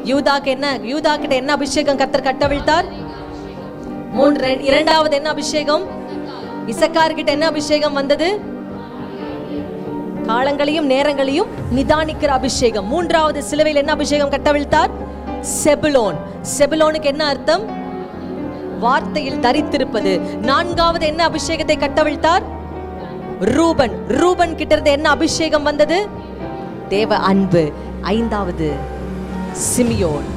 யூதா கிட்ட என்ன அபிஷேகம் கர்த்தர் கட்டவிழ்த்தார்? இரண்டாவது என்ன அபிஷேகம்? இசக்கார் கிட்ட என்ன அபிஷேகம் வந்தது? காலங்களையும் நேரங்களையும் நிதானிக்கிற அபிஷேகம். மூன்றாவது சிலுவையில் என்ன அபிஷேகம் கட்டவிழ்த்தார்? செபுலோனுக்கு என்ன அர்த்தம்? வார்த்தையில் தரித்திருப்பது. நான்காவது என்ன அபிஷேகத்தை கட்டவிழ்த்தார்? ரூபன் கிட்ட இருந்து என்ன அபிஷேகம் வந்தது? தேவ அன்பு. ஐந்தாவது சிமியோன்,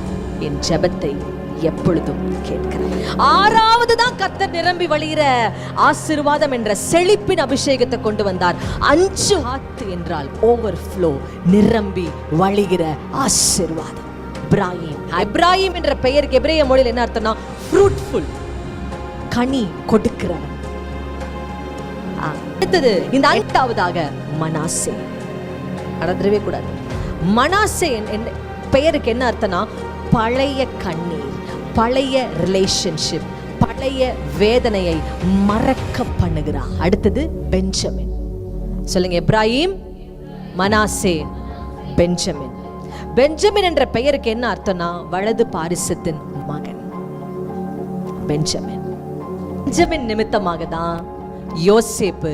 என் ஜெபத்தை எப்பொழுதும் கேட்கிறேன். ஆறாவது தான் கர்த்தர் நிரம்பி வழிகிற ஆசீர்வாதம் என்ற செழிப்பின் அபிஷேகத்தை கொண்டு வந்தார். 5 ஆத்து என்றால் ஓவர்ஃப்ளோ, நிரம்பி வழிகிற ஆசீர்வாதம். இப்ராஹிம் என்ற பெயருக்கு எபிரேய மொழியில் என்ன அர்த்தம்னா ஃப்ரூட்ஃபுல், கனி கொடுக்கிறவன். அடுத்தது இந்த 5வதாக மனாசே. மறந்துடவே கூடாது. மனாசே பெயருக்கு என்ன அர்த்தம்னா பழைய கண்ணீர், பழைய ரிலேஷன்ஷிப், பழைய வேதனையை மறக்க பண்ணுகிறார். அடுத்தது பெஞ்சமின். சொல்லுங்க, எப்ராஹிம், மனாசே, பெஞ்சமின். பெஞ்சமின் என்ற பெயருக்கு என்ன அர்த்தம்னா வலது பாரிசத்தின் மகன். பெஞ்சமின் நிமித்தமாக தான் யோசேப்பு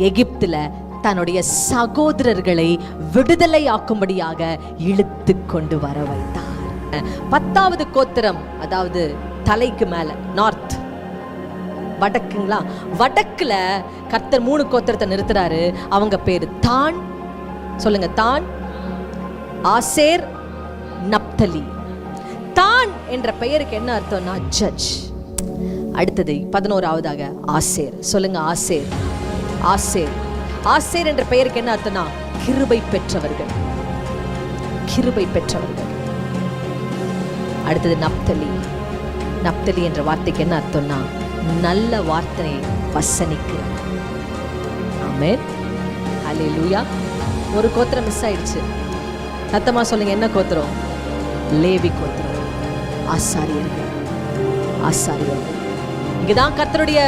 எகிப்துல தன்னுடைய சகோதரர்களை விடுதலை ஆக்கும்படியாக இழுத்து கொண்டு வர வைத்தார். 10வது கோத்திரம், அதாவது தலைக்கு மேல நார்த், வடக்குங்களா, வடக்குல கர்த்தர் 3 கோத்திரத்தை நிறுத்துறாரு. அவங்க பேரு தான். சொல்லுங்க, தான், ஆசேர், நப்தலி. தான் என்ற பெயருக்கு என்ன அர்த்தம்னா ஜட்ஜ். அடுத்தது 11வதாக ஆசேர். சொல்லுங்க, ஆசேர். ஆசேர் ஆசேர் என்ற பெயருக்கு என்ன அர்த்தம்னா கிருபை பெற்றவர்கள், கிருபை பெற்றவர்கள். அடுத்தது நப்தலி. நப்தலி என்ற வார்த்தைக்கு என்ன அர்த்தம்னா நல்ல வார்த்தையை வசனிக்கிறவர். ஆமென், ஹல்லேலூயா. ஒரு கோத்திரம் மிஸ் ஆயிடுச்சு. சத்தமா சொல்லுங்க, என்ன கோத்திரம்? லேவி கோத்திரம். ஆசாரியர்கள், ஆசாரியர்கள். இங்கதான் கர்த்தருடைய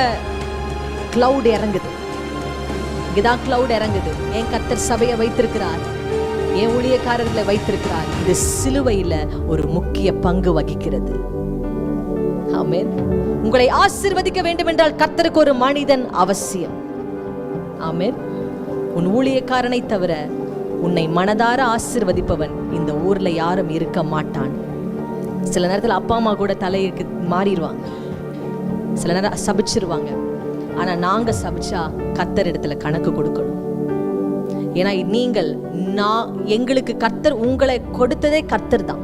கிளவுட் இறங்குது. இங்கதான் கிளவுட் இறங்குது. என் கர்த்தர் சபையை வைத்திருக்கிறார், என் ஊழியக்காரர்களை வைத்திருக்கிறார். இது சிலுவையில ஒரு முக்கிய பங்கு வகிக்கிறது. ஆமென். உங்களை ஆசீர்வதிக்க வேண்டும் என்றால் கர்த்தருக்கு ஒரு மனிதன் அவசியம். ஆமென். உன் ஊழியக்காரனை தவிர உன்னை மனதார ஆசீர்வதிப்பவன் இந்த ஊர்ல யாரும் இருக்க மாட்டான். சில நேரத்தில் அப்பா அம்மா கூட தலைக்கு மாறிடுவாங்க, சில நேரம் சபிச்சிருவாங்க. ஆனா நாங்க சபிச்சா கர்த்தர் இடத்துல கணக்கு கொடுக்கணும். ஏன்னா எங்களுக்கு கர்த்தர் உங்களை கொடுத்ததே கர்த்தர் தான்.